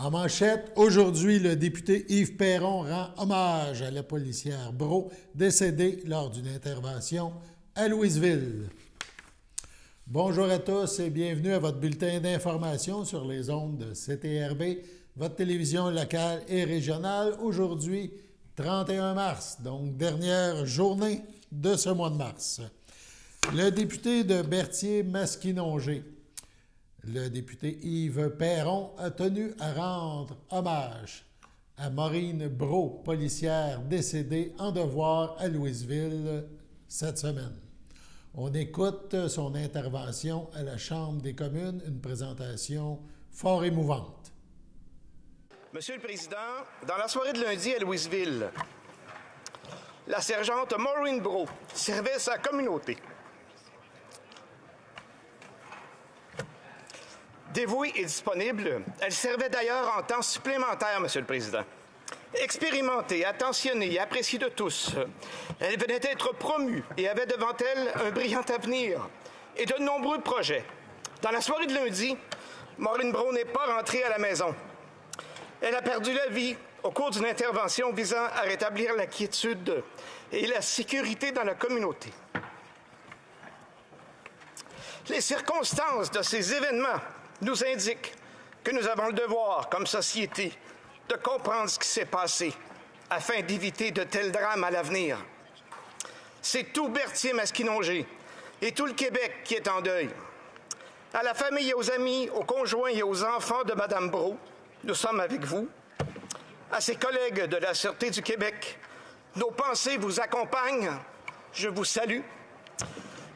En manchette, aujourd'hui, le député Yves Perron rend hommage à la policière Brault, décédée lors d'une intervention à Louisville. Bonjour à tous et bienvenue à votre bulletin d'information sur les ondes de CTRB, votre télévision locale et régionale. Aujourd'hui, 31 mars, donc dernière journée de ce mois de mars. Le député de Berthier-Masquinongé, le député Yves Perron, a tenu à rendre hommage à Maureen Brault, policière décédée en devoir à Louisville cette semaine. On écoute son intervention à la Chambre des communes, une présentation fort émouvante. Monsieur le Président, dans la soirée de lundi à Louisville, la sergente Maureen Brault servait sa communauté. Dévouée et disponible, elle servait d'ailleurs en temps supplémentaire, Monsieur le Président. Expérimentée, attentionnée et appréciée de tous, elle venait d'être promue et avait devant elle un brillant avenir et de nombreux projets. Dans la soirée de lundi, Maureen Brault n'est pas rentrée à la maison. Elle a perdu la vie au cours d'une intervention visant à rétablir la quiétude et la sécurité dans la communauté. Les circonstances de ces événements nous indiquent que nous avons le devoir, comme société, de comprendre ce qui s'est passé afin d'éviter de tels drames à l'avenir. C'est tout Berthier-Masquinongé et tout le Québec qui est en deuil. À la famille et aux amis, aux conjoints et aux enfants de Mme Brault, nous sommes avec vous. À ses collègues de la Sûreté du Québec, nos pensées vous accompagnent. Je vous salue.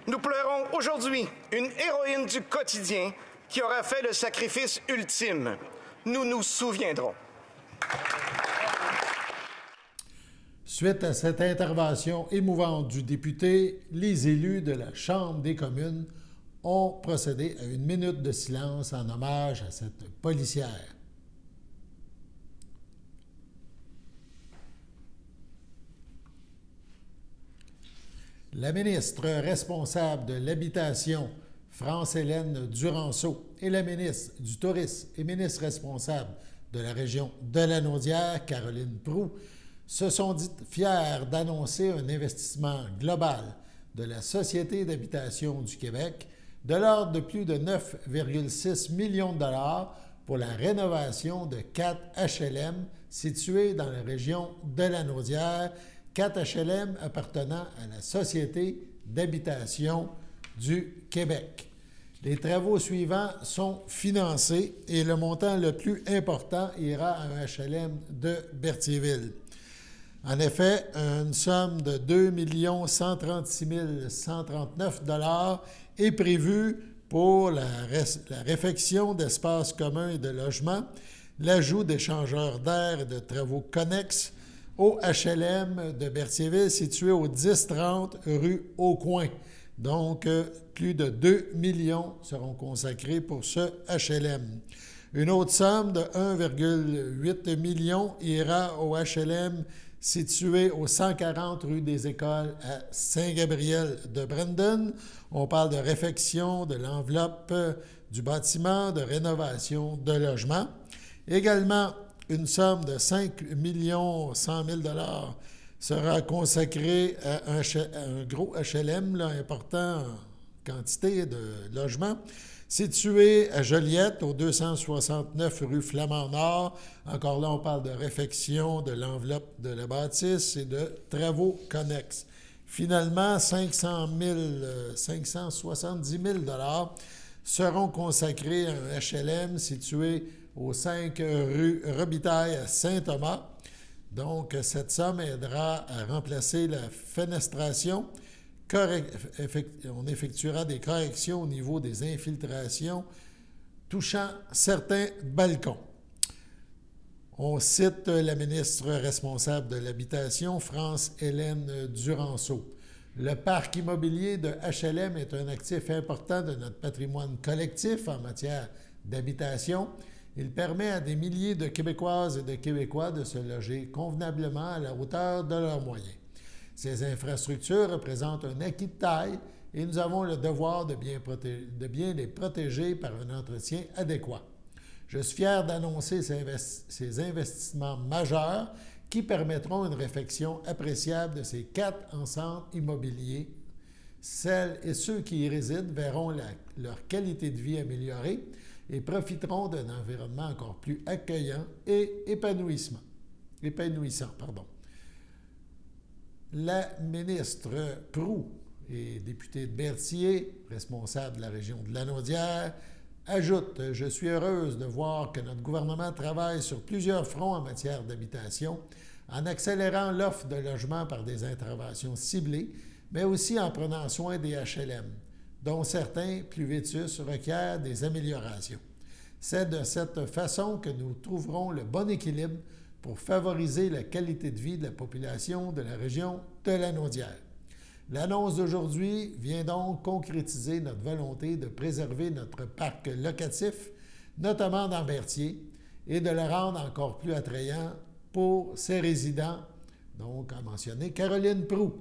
Nous pleurons aujourd'hui une héroïne du quotidien qui aura fait le sacrifice ultime. Nous nous souviendrons. Suite à cette intervention émouvante du député, les élus de la Chambre des communes ont procédé à une minute de silence en hommage à cette policière. La ministre responsable de l'Habitation, France-Hélène Duranceau, et la ministre du Tourisme et ministre responsable de la région de la Naudière, Caroline Proulx, se sont dites fiers d'annoncer un investissement global de la Société d'habitation du Québec de l'ordre de plus de 9,6 millions de dollars pour la rénovation de 4 HLM situés dans la région de la Naudière, 4 HLM appartenant à la Société d'habitation du Québec. Les travaux suivants sont financés et le montant le plus important ira à un HLM de Berthierville. En effet, une somme de 2 136 139 $ est prévue pour la réfection d'espaces communs et de logements, l'ajout d'échangeurs d'air et de travaux connexes au HLM de Berthierville situé au 1030 rue Aucoin. Donc, plus de 2 millions seront consacrés pour ce HLM. Une autre somme de 1,8 million ira au HLM situé au 140 rue des Écoles à Saint-Gabriel de Brandon. On parle de réfection de l'enveloppe du bâtiment, de rénovation de logement. Également, une somme de 5 100 000 $ sera consacrée à un gros HLM là, important en quantité de logements, situé à Joliette, au 269 rue Flamand-Nord. Encore là, on parle de réfection de l'enveloppe de la bâtisse et de travaux connexes. Finalement, 570 000 $ seront consacrés à un HLM situé au 5 rue Robitaille à Saint-Thomas. Donc, cette somme aidera à remplacer la fenestration. On effectuera des corrections au niveau des infiltrations touchant certains balcons. On cite la ministre responsable de l'Habitation, France-Hélène Duranceau. Le parc immobilier de HLM est un actif important de notre patrimoine collectif en matière d'habitation. Il permet à des milliers de Québécoises et de Québécois de se loger convenablement à la hauteur de leurs moyens. Ces infrastructures représentent un acquis de taille et nous avons le devoir de bien les protéger par un entretien adéquat. Je suis fier d'annoncer ces investissements majeurs qui permettront une réfection appréciable de ces 4 ensembles immobiliers. Celles et ceux qui y résident verront leur qualité de vie améliorée et profiteront d'un environnement encore plus accueillant et épanouissant. La ministre Proulx et députée de Berthier, responsable de la région de Lanaudière, ajoute « Je suis heureuse de voir que notre gouvernement travaille sur plusieurs fronts en matière d'habitation, en accélérant l'offre de logements par des interventions ciblées, mais aussi en prenant soin des HLM, dont certains, plus vétustes, requièrent des améliorations. C'est de cette façon que nous trouverons le bon équilibre pour favoriser la qualité de vie de la population de la région de Lanaudière. » L'annonce d'aujourd'hui vient donc concrétiser notre volonté de préserver notre parc locatif, notamment dans Berthier, et de le rendre encore plus attrayant pour ses résidents, donc a mentionné Caroline Proulx.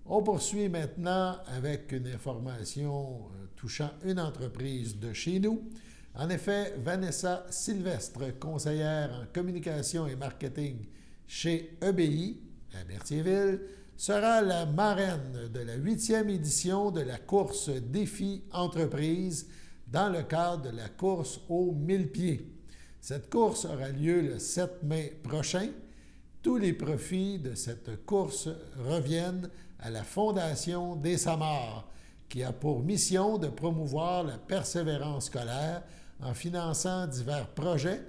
On poursuit maintenant avec une information touchant une entreprise de chez nous. En effet, Vanessa Sylvestre, conseillère en communication et marketing chez EBI à Berthierville, sera la marraine de la 8e édition de la course Défi Entreprise dans le cadre de la course aux 1000 pieds. Cette course aura lieu le 7 mai prochain. Tous les profits de cette course reviennent à la Fondation des Samars, qui a pour mission de promouvoir la persévérance scolaire en finançant divers projets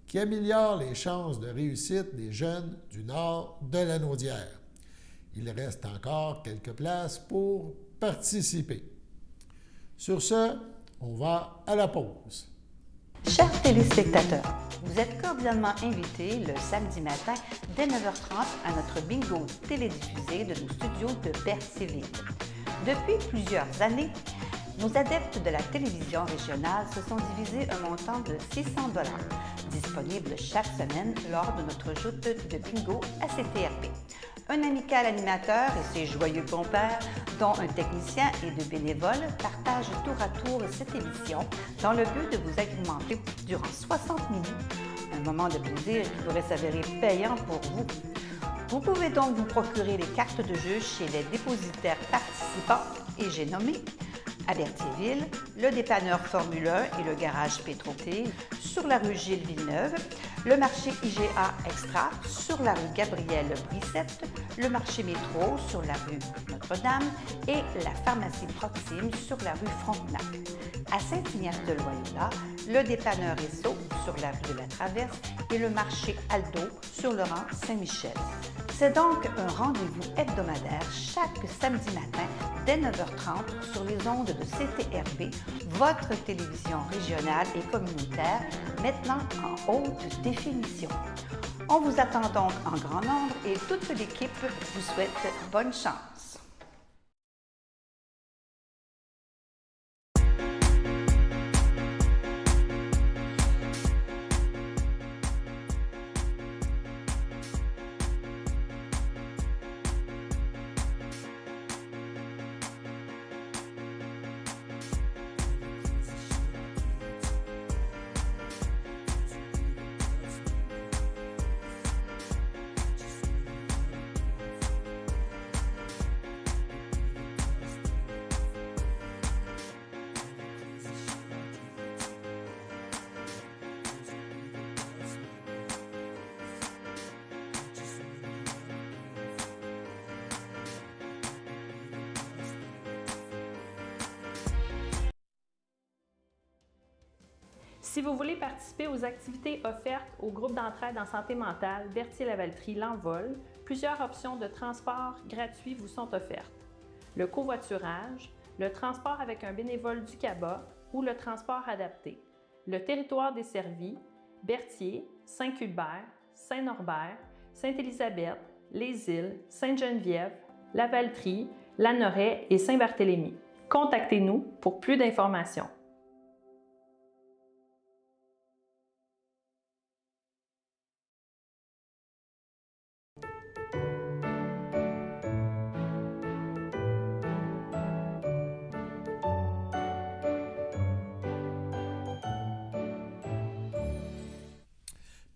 qui améliorent les chances de réussite des jeunes du nord de Lanaudière. Il reste encore quelques places pour participer. Sur ce, on va à la pause. Chers téléspectateurs, vous êtes cordialement invités le samedi matin dès 9h30 à notre bingo télédiffusé de nos studios de Berthierville. Depuis plusieurs années, nos adeptes de la télévision régionale se sont divisés un montant de 600 $, disponible chaque semaine lors de notre joute de bingo à CTRP. Un amical animateur et ses joyeux compères, dont un technicien et deux bénévoles, partagent tour à tour cette émission dans le but de vous agrémenter durant 60 minutes. Un moment de plaisir qui pourrait s'avérer payant pour vous. Vous pouvez donc vous procurer les cartes de jeu chez les dépositaires participants et j'ai nommé à Berthierville, le dépanneur Formule 1 et le garage Pétroté sur la rue Gilles Villeneuve, le marché IGA Extra sur la rue Gabrielle Brissette, le marché Métro sur la rue Notre-Dame et la pharmacie Proxime sur la rue Frontenac. À Saint-Ignace-de-Loyola, le dépanneur Esso sur la rue de la Traverse et le marché Aldo sur le rang Saint-Michel. C'est donc un rendez-vous hebdomadaire chaque samedi matin dès 9h30 sur les ondes de CTRB, votre télévision régionale et communautaire, maintenant en haute définition. On vous attend donc en grand nombre et toute l'équipe vous souhaite bonne chance. Si vous voulez participer aux activités offertes au groupe d'entraide en santé mentale Berthier-Lavaltrie L'Envol, plusieurs options de transport gratuit vous sont offertes. Le covoiturage, le transport avec un bénévole du CABA ou le transport adapté. Le territoire desservi, Berthier, Saint-Cuthbert, Saint-Norbert, Sainte-Élisabeth, Les Îles, Sainte-Geneviève, Lavaltrie, Lanoraie et Saint-Barthélemy. Contactez-nous pour plus d'informations.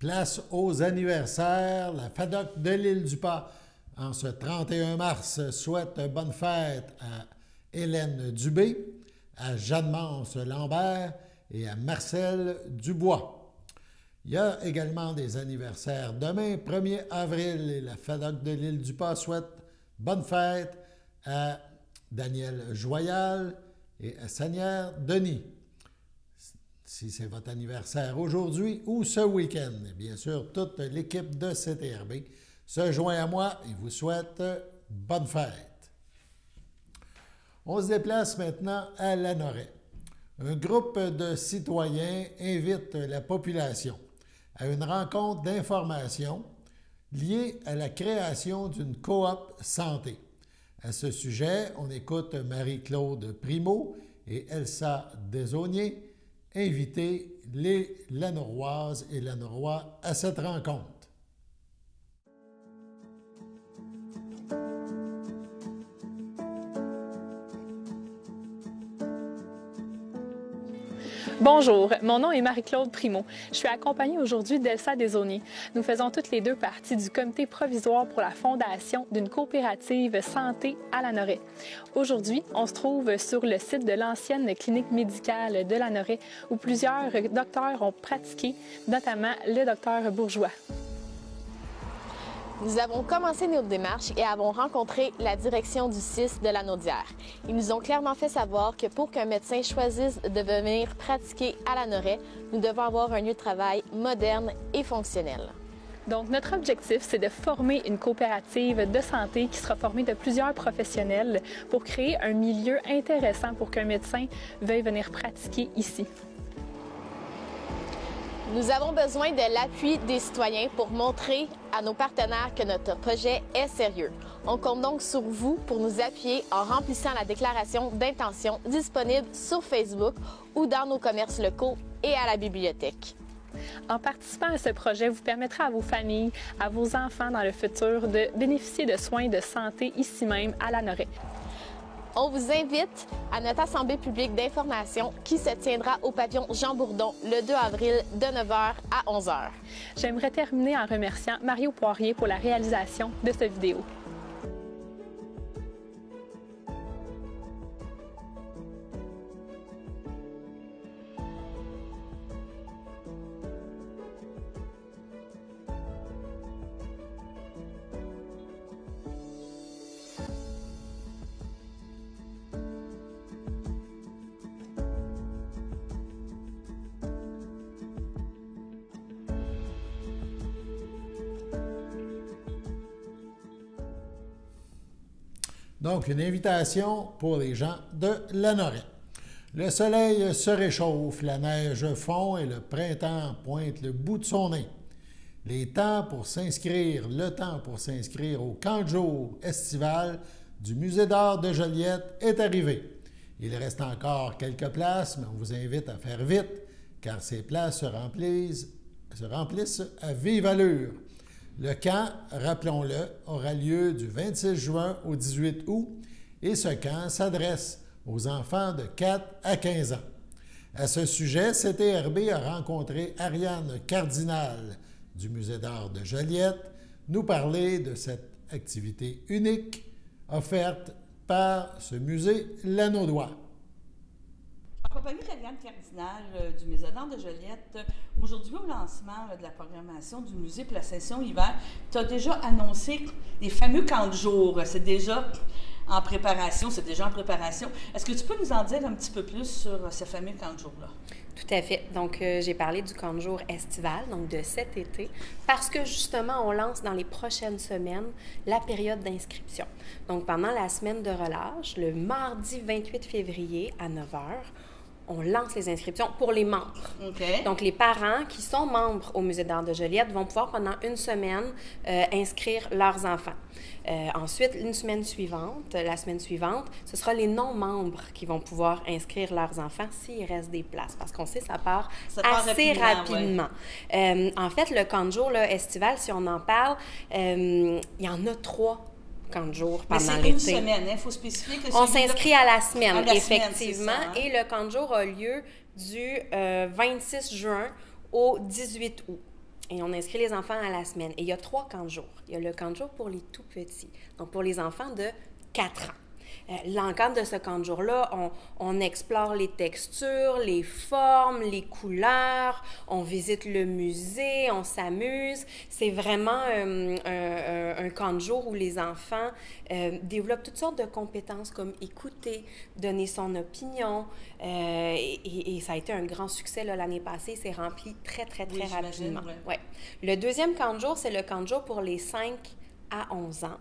Place aux anniversaires. La FADOC de l'Île-du-Pas, en ce 31 mars, souhaite bonne fête à Hélène Dubé, à Jeanne-Mance Lambert et à Marcel Dubois. Il y a également des anniversaires demain, 1er avril, et la FADOC de l'Île-du-Pas souhaite bonne fête à Daniel Joyal et à Sanière Denis. Si c'est votre anniversaire aujourd'hui ou ce week-end, et bien sûr, toute l'équipe de CTRB se joint à moi et vous souhaite bonne fête. On se déplace maintenant à Lanoraie. Un groupe de citoyens invite la population à une rencontre d'information liée à la création d'une coop santé. À ce sujet, on écoute Marie-Claude Primo et Elsa Desaulniers inviter les Lanoroises et Lanorois à cette rencontre. Bonjour, mon nom est Marie-Claude Primo. Je suis accompagnée aujourd'hui d'Elsa Desaulniers. Nous faisons toutes les deux partie du comité provisoire pour la fondation d'une coopérative santé à Lanoraie. Aujourd'hui, on se trouve sur le site de l'ancienne clinique médicale de Lanoraie où plusieurs docteurs ont pratiqué, notamment le docteur Bourgeois. Nous avons commencé notre démarche et avons rencontré la direction du CIS de la Naudière. Ils nous ont clairement fait savoir que pour qu'un médecin choisisse de venir pratiquer à Lanoraie, nous devons avoir un lieu de travail moderne et fonctionnel. Donc, notre objectif, c'est de former une coopérative de santé qui sera formée de plusieurs professionnels pour créer un milieu intéressant pour qu'un médecin veuille venir pratiquer ici. Nous avons besoin de l'appui des citoyens pour montrer à nos partenaires que notre projet est sérieux. On compte donc sur vous pour nous appuyer en remplissant la déclaration d'intention disponible sur Facebook ou dans nos commerces locaux et à la bibliothèque. En participant à ce projet, vous permettrez à vos familles, à vos enfants dans le futur de bénéficier de soins de santé ici même à Lanoraie. On vous invite à notre assemblée publique d'information qui se tiendra au pavillon Jean Bourdon le 2 avril de 9h à 11h. J'aimerais terminer en remerciant Mario Poirier pour la réalisation de cette vidéo. Donc, une invitation pour les gens de Lanoraie. Le soleil se réchauffe, la neige fond et le printemps pointe le bout de son nez. Le temps pour s'inscrire au camp de jour estival du Musée d'art de Joliette est arrivé. Il reste encore quelques places, mais on vous invite à faire vite, car ces places se remplissent à vive allure. Le camp, rappelons-le, aura lieu du 26 juin au 18 août et ce camp s'adresse aux enfants de 4 à 15 ans. À ce sujet, CTRB a rencontré Ariane Cardinal du Musée d'art de Joliette nous parler de cette activité unique offerte par ce musée lanaudois. En compagnie d'Ariane Cardinal du Musée d'art de Joliette, aujourd'hui au lancement de la programmation du musée pour la session hiver, tu as déjà annoncé les fameux camps de jour. C'est déjà en préparation, Est-ce que tu peux nous en dire un petit peu plus sur ce fameux camp de jour-là? Tout à fait. Donc, j'ai parlé du camp de jour estival, donc de cet été, parce que justement, on lance dans les prochaines semaines la période d'inscription. Donc, pendant la semaine de relâche, le mardi 28 février à 9h, on lance les inscriptions pour les membres. Okay. Donc, les parents qui sont membres au Musée d'art de Joliette vont pouvoir pendant une semaine inscrire leurs enfants. Ensuite, la semaine suivante, ce sera les non-membres qui vont pouvoir inscrire leurs enfants s'il reste des places, parce qu'on sait que ça part assez rapidement. Ouais. En fait, le camp de jour là, estival, si on en parle, il y en a 3 camps de jour pendant l'été. C'est une semaine, il faut spécifier que on s'inscrit à la semaine, effectivement, et le camp de jour a lieu du 26 juin au 18 août. Et on inscrit les enfants à la semaine. Et il y a 3 camps de jour. Il y a le camp de jour pour les tout petits, donc pour les enfants de 4 ans. L'encadre de ce camp de jour-là, on explore les textures, les formes, les couleurs, on visite le musée, on s'amuse. C'est vraiment un camp de jour où les enfants développent toutes sortes de compétences comme écouter, donner son opinion. Et ça a été un grand succès l'année passée. C'est rempli très, très, très rapidement. Ouais. Le deuxième camp de jour, c'est le camp de jour pour les 5 à 11 ans.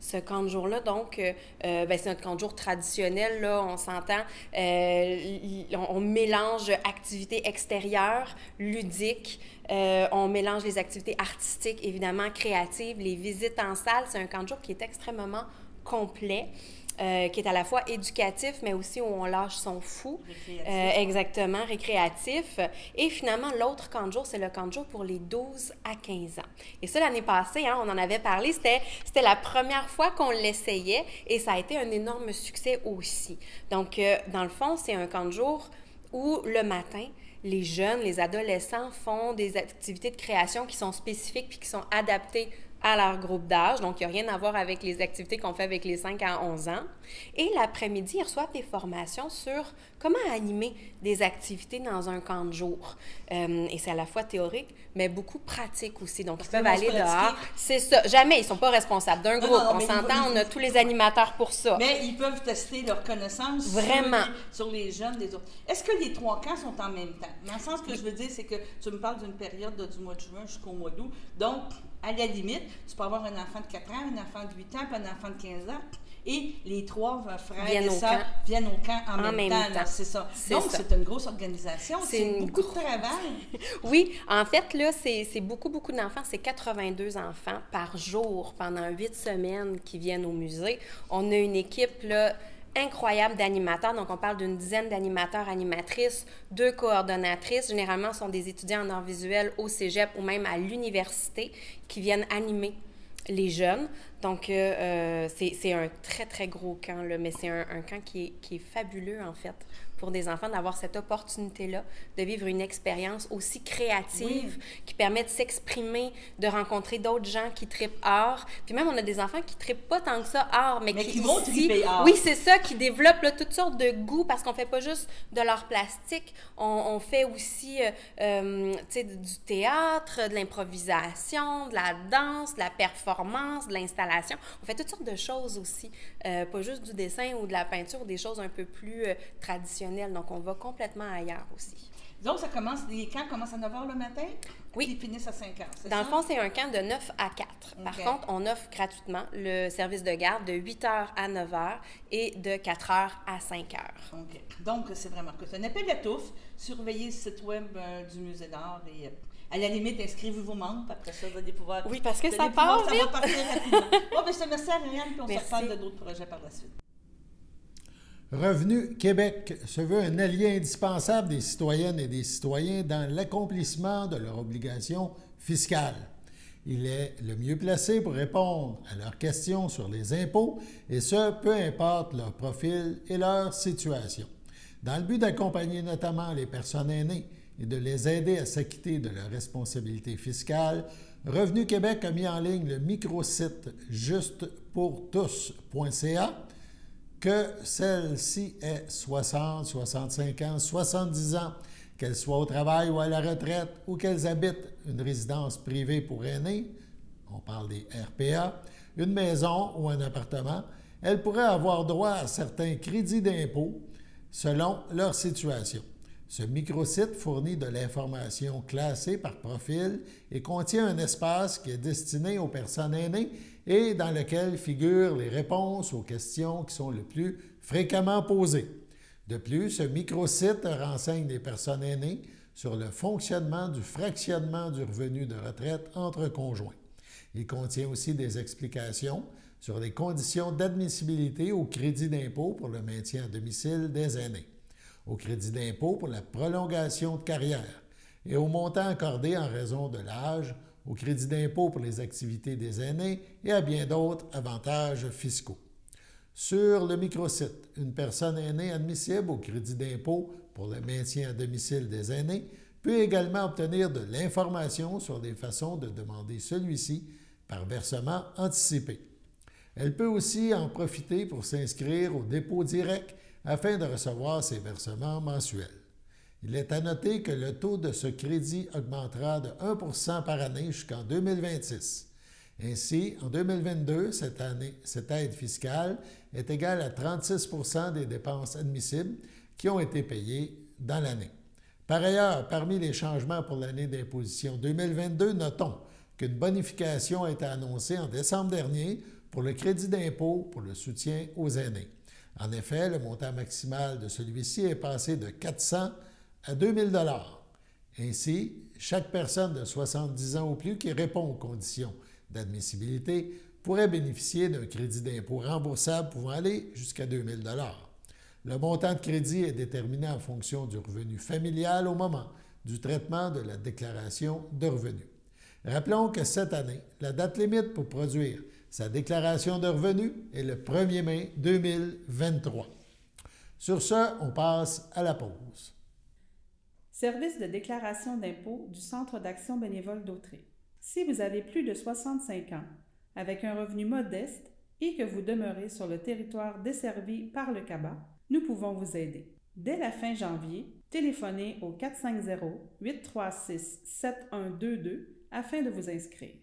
Ce camp de jour-là, donc, c'est notre camp de jour traditionnel, là, on s'entend, on mélange activités extérieures, ludiques, on mélange les activités artistiques, évidemment, créatives, les visites en salle. C'est un camp de jour qui est extrêmement complet. Qui est à la fois éducatif, mais aussi où on lâche son fou. Exactement, récréatif. Et finalement, l'autre camp de jour, c'est le camp de jour pour les 12 à 15 ans. Et ça, l'année passée, on en avait parlé, c'était la première fois qu'on l'essayait et ça a été un énorme succès aussi. Donc, dans le fond, c'est un camp de jour où le matin, les jeunes, les adolescents font des activités de création qui sont spécifiques puis qui sont adaptées à leur groupe d'âge. Donc, il n'y a rien à voir avec les activités qu'on fait avec les 5 à 11 ans. Et l'après-midi, ils reçoivent des formations sur comment animer des activités dans un camp de jour. Et c'est à la fois théorique, mais beaucoup pratique aussi. Donc, ils peuvent aller dehors. C'est ça. Jamais, ils ne sont pas responsables d'un groupe. On s'entend, on a tous les animateurs pour ça. Mais ils peuvent tester leurs connaissances sur les jeunes des autres. Est-ce que les 3 camps sont en même temps? Dans le sens que je veux dire, c'est que tu me parles d'une période du mois de juin jusqu'au mois d'août. Donc, à la limite, tu peux avoir un enfant de 4 ans, un enfant de 8 ans, puis un enfant de 15 ans. Et les 3 frères et sœurs viennent au camp en même temps. C'est ça. Donc, c'est une grosse organisation. C'est beaucoup de travail. Oui, en fait, là, c'est beaucoup d'enfants. C'est 82 enfants par jour pendant 8 semaines qui viennent au musée. On a une équipe, là, incroyable d'animateurs. Donc, on parle d'une dizaine d'animateurs, animatrices, 2 coordonnatrices. Généralement, ce sont des étudiants en arts visuels au cégep ou même à l'université qui viennent animer les jeunes. Donc, c'est un très, très gros camp, là, mais c'est un camp qui est fabuleux, en fait, pour des enfants d'avoir cette opportunité-là, de vivre une expérience aussi créative qui permet de s'exprimer, de rencontrer d'autres gens qui trippent art. Puis même, on a des enfants qui trippent pas tant que ça art, mais qui vont tripper art. Oui, c'est ça, qui développent là, toutes sortes de goûts parce qu'on fait pas juste de l'art plastique, on fait aussi du théâtre, de l'improvisation, de la danse, de la performance, de l'installation. On fait toutes sortes de choses aussi, pas juste du dessin ou de la peinture, des choses un peu plus traditionnelles. Donc, on va complètement ailleurs aussi. Donc, les camps commencent à 9 h le matin? Oui. Ils finissent à 5 h, c'est ça? Dans le fond, c'est un camp de 9 à 4. Okay. Par contre, on offre gratuitement le service de garde de 8 h à 9 h et de 4 h à 5 h. OK. Donc, c'est vraiment que c'est un appel à tous. Surveillez le site web du Musée d'art et... à la limite, inscrivez vos membres. Après ça, vous allez pouvoir... Oui, parce que ça part vite. Ça va partir rapidement. Bon, je te remercie, Ariane, puis on se reparle de d'autres projets par la suite. Revenu Québec se veut un allié indispensable des citoyennes et des citoyens dans l'accomplissement de leurs obligations fiscales. Il est le mieux placé pour répondre à leurs questions sur les impôts, et ce, peu importe leur profil et leur situation. Dans le but d'accompagner notamment les personnes aînées et de les aider à s'acquitter de leurs responsabilités fiscales, Revenu Québec a mis en ligne le microsite justepourtous.ca. Que celle-ci ait 60, 65 ans, 70 ans, qu'elle soit au travail ou à la retraite ou qu'elles habitent une résidence privée pour aînés, on parle des RPA, une maison ou un appartement, elles pourraient avoir droit à certains crédits d'impôt selon leur situation. Ce microsite fournit de l'information classée par profil et contient un espace qui est destiné aux personnes aînées et dans lequel figurent les réponses aux questions qui sont le plus fréquemment posées. De plus, ce microsite renseigne les personnes aînées sur le fonctionnement du fractionnement du revenu de retraite entre conjoints. Il contient aussi des explications sur les conditions d'admissibilité au crédit d'impôt pour le maintien à domicile des aînés, au crédit d'impôt pour la prolongation de carrière et au montant accordé en raison de l'âge, au crédit d'impôt pour les activités des aînés et à bien d'autres avantages fiscaux. Sur le microsite, une personne aînée admissible au crédit d'impôt pour le maintien à domicile des aînés peut également obtenir de l'information sur les façons de demander celui-ci par versement anticipé. Elle peut aussi en profiter pour s'inscrire au dépôt direct afin de recevoir ses versements mensuels. Il est à noter que le taux de ce crédit augmentera de 1 % par année jusqu'en 2026. Ainsi, en 2022, cette aide fiscale est égale à 36 % des dépenses admissibles qui ont été payées dans l'année. Par ailleurs, parmi les changements pour l'année d'imposition 2022, notons qu'une bonification a été annoncée en décembre dernier pour le crédit d'impôt pour le soutien aux aînés. En effet, le montant maximal de celui-ci est passé de 400 à 2 000 $. Ainsi, chaque personne de 70 ans ou plus qui répond aux conditions d'admissibilité pourrait bénéficier d'un crédit d'impôt remboursable pouvant aller jusqu'à 2 000 $. Le montant de crédit est déterminé en fonction du revenu familial au moment du traitement de la déclaration de revenus. Rappelons que cette année, la date limite pour produire sa déclaration de revenus est le 1er mai 2023. Sur ce, on passe à la pause. Service de déclaration d'impôt du Centre d'action bénévole d'Autrey. Si vous avez plus de 65 ans, avec un revenu modeste et que vous demeurez sur le territoire desservi par le CABA, nous pouvons vous aider. Dès la fin janvier, téléphonez au 450-836-7122 afin de vous inscrire.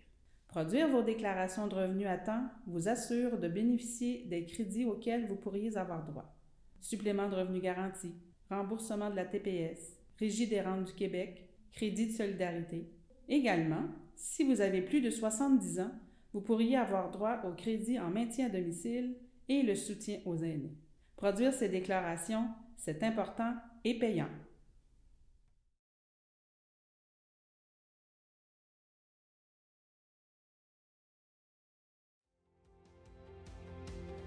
Produire vos déclarations de revenus à temps vous assure de bénéficier des crédits auxquels vous pourriez avoir droit. Supplément de revenus garanti, remboursement de la TPS, Régie des rentes du Québec, crédit de solidarité. Également, si vous avez plus de 70 ans, vous pourriez avoir droit au crédit en maintien à domicile et le soutien aux aînés. Produire ces déclarations, c'est important et payant.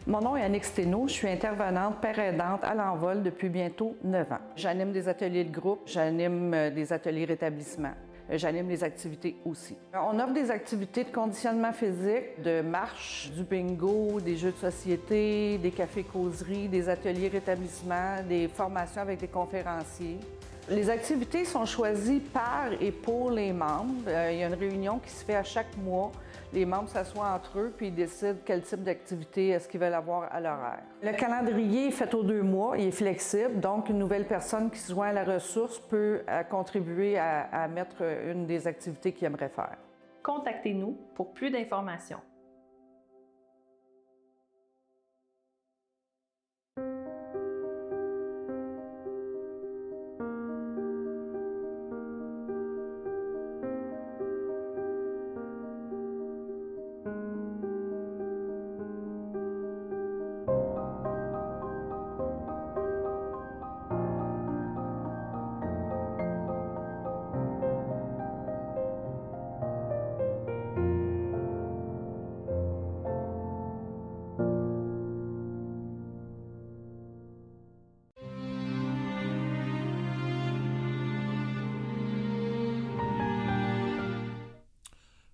Mon nom est Annick Steno, je suis intervenante père aidante à l'Envol depuis bientôt 9 ans. J'anime des ateliers de groupe, j'anime des ateliers rétablissement. J'anime les activités aussi. On offre des activités de conditionnement physique, de marche, du bingo, des jeux de société, des cafés-causeries, des ateliers rétablissement, des formations avec des conférenciers. Les activités sont choisies par et pour les membres. Il y a une réunion qui se fait à chaque mois. Les membres s'assoient entre eux puis ils décident quel type d'activité est-ce qu'ils veulent avoir à l'horaire. Le calendrier est fait aux 2 mois, il est flexible, donc une nouvelle personne qui se joint à la ressource peut contribuer à mettre une des activités qu'il aimerait faire. Contactez-nous pour plus d'informations.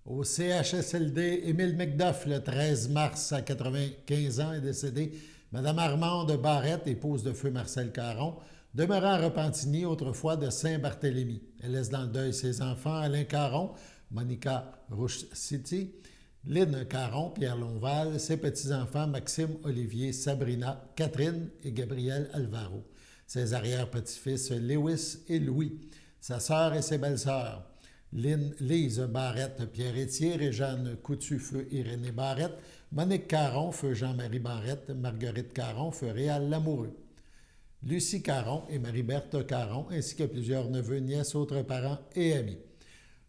Au CHSLD, Émile McDuff, le 13 mars, à 95 ans, est décédé. Madame Armande Barrette, épouse de feu Marcel Caron, demeurant à Repentigny, autrefois de Saint-Barthélemy. Elle laisse dans le deuil ses enfants, Alain Caron, Monica Rouch-City, Lynn Caron, Pierre Lonval, ses petits-enfants, Maxime, Olivier, Sabrina, Catherine et Gabriel Alvaro. Ses arrière-petits-fils, Lewis et Louis. Sa sœur et ses belles-sœurs, Lise Barrette, Pierre Étier, Réjeanne Coutu, feu Irénée Barrette, Monique Caron, feu Jean-Marie Barrette, Marguerite Caron, feu Réal Lamoureux, Lucie Caron et Marie-Berthe Caron, ainsi que plusieurs neveux, nièces, autres parents et amis.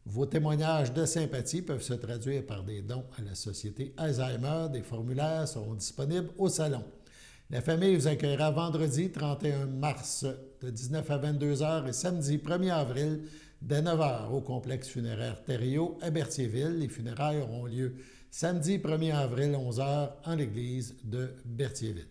Vos témoignages de sympathie peuvent se traduire par des dons à la Société Alzheimer. Des formulaires seront disponibles au salon. La famille vous accueillera vendredi 31 mars de 19 à 22 h et samedi 1er avril dès 9 h au complexe funéraire Thériault à Berthierville. Les funérailles auront lieu samedi 1er avril 11 h en l'église de Berthierville.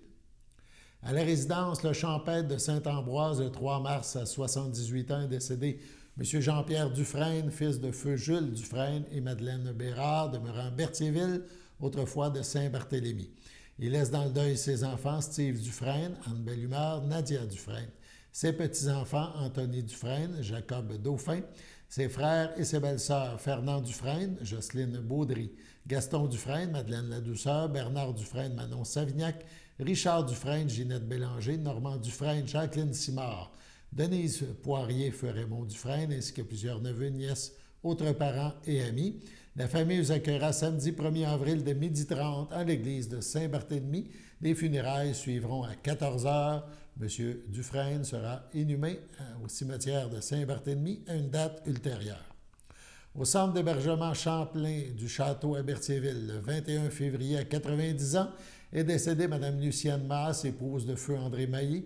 À la résidence Le Champêtre de Saint-Ambroise, le 3 mars à 78 ans est décédé M. Jean-Pierre Dufresne, fils de feu Jules Dufresne et Madeleine Bérard, demeurant Berthierville, autrefois de Saint-Barthélemy. Il laisse dans le deuil ses enfants Steve Dufresne, Anne Bellumeur, Nadia Dufresne. Ses petits-enfants, Anthony Dufresne, Jacob Dauphin, ses frères et ses belles-sœurs, Fernand Dufresne, Jocelyne Baudry, Gaston Dufresne, Madeleine Ladouceur, Bernard Dufresne, Manon Savignac, Richard Dufresne, Ginette Bélanger, Normand Dufresne, Jacqueline Simard, Denise Poirier, feu Raymond Dufresne, ainsi que plusieurs neveux, nièces, autres parents et amis. La famille vous accueillera samedi 1er avril de 12h30 à l'église de Saint-Barthélemy. Les funérailles suivront à 14h. M. Dufresne sera inhumé au cimetière de Saint-Barthélemy à une date ultérieure. Au centre d'hébergement Champlain du Château à Berthierville, le 21 février à 90 ans, est décédée Mme Lucienne Masse, épouse de feu André Mailly,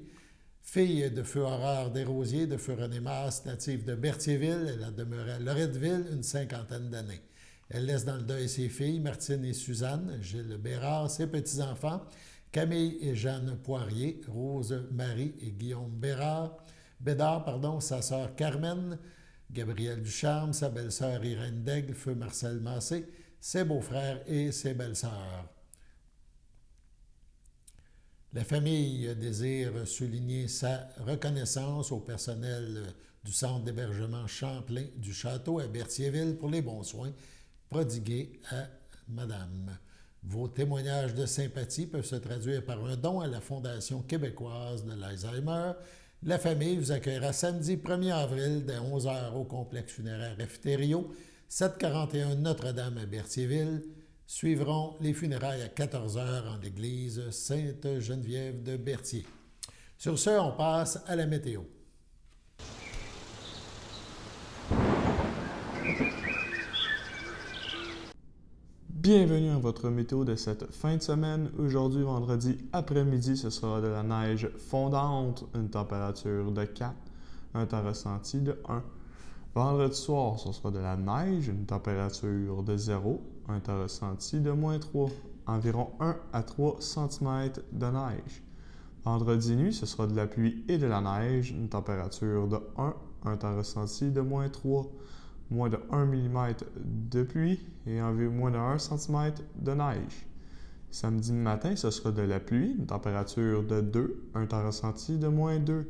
fille de feu Aurore Desrosiers, de feu René Masse, native de Berthierville. Elle a demeuré à Loretteville une 50aine d'années. Elle laisse dans le deuil ses filles, Martine et Suzanne, Gilles Bérard, ses petits-enfants, Camille et Jeanne Poirier, Rose Marie et Guillaume Bédard, sa sœur Carmen, Gabriel Ducharme, sa belle-sœur Irène Daigle, feu Marcel Massé, ses beaux-frères et ses belles-sœurs. La famille désire souligner sa reconnaissance au personnel du centre d'hébergement Champlain du Château à Berthierville pour les bons soins prodigués à Madame. Vos témoignages de sympathie peuvent se traduire par un don à la Fondation québécoise de l'Alzheimer. La famille vous accueillera samedi 1er avril dès 11h au complexe funéraire Efterio, 741 Notre-Dame à Berthierville. Suivront les funérailles à 14h en l'église Sainte-Geneviève de Berthier. Sur ce, on passe à la météo. Bienvenue à votre météo de cette fin de semaine. Aujourd'hui, vendredi après-midi, ce sera de la neige fondante, une température de 4, un temps ressenti de 1. Vendredi soir, ce sera de la neige, une température de 0, un temps ressenti de -3, environ 1 à 3 cm de neige. Vendredi nuit, ce sera de la pluie et de la neige, une température de 1, un temps ressenti de -3, moins de 1 mm de pluie et environ moins de 1 cm de neige. Samedi matin, ce sera de la pluie, une température de 2, un temps ressenti de -2,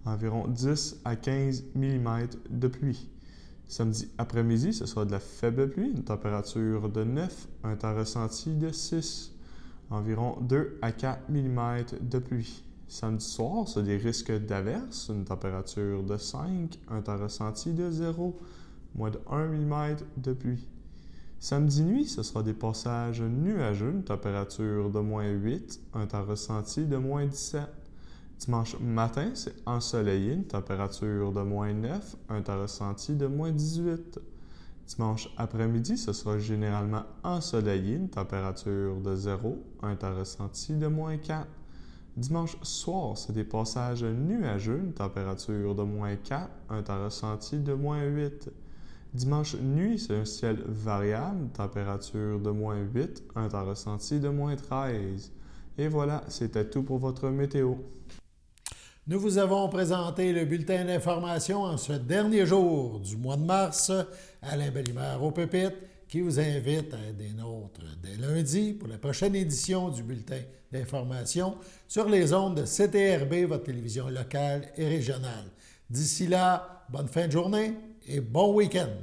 environ 10 à 15 mm de pluie. Samedi après-midi, ce sera de la faible pluie, une température de 9, un temps ressenti de 6, environ 2 à 4 mm de pluie. Samedi soir, c'est des risques d'averses, une température de 5, un temps ressenti de 0, moins de 1 mm de pluie. Samedi nuit, ce sera des passages nuageux, une température de -8, un temps ressenti de -17. Dimanche matin, c'est ensoleillé, une température de -9, un temps ressenti de -18. Dimanche après-midi, ce sera généralement ensoleillé, une température de 0, un temps ressenti de -4. Dimanche soir, c'est des passages nuageux, une température de -4, un temps ressenti de -8. Dimanche nuit, c'est un ciel variable, température de -8, un temps ressenti de -13. Et voilà, c'était tout pour votre météo. Nous vous avons présenté le bulletin d'information en ce dernier jour du mois de mars. Alain Bellimare au pupitre, qui vous invite à être des nôtres dès lundi pour la prochaine édition du bulletin d'information sur les ondes de CTRB, votre télévision locale et régionale. D'ici là, bonne fin de journée et bon week-end!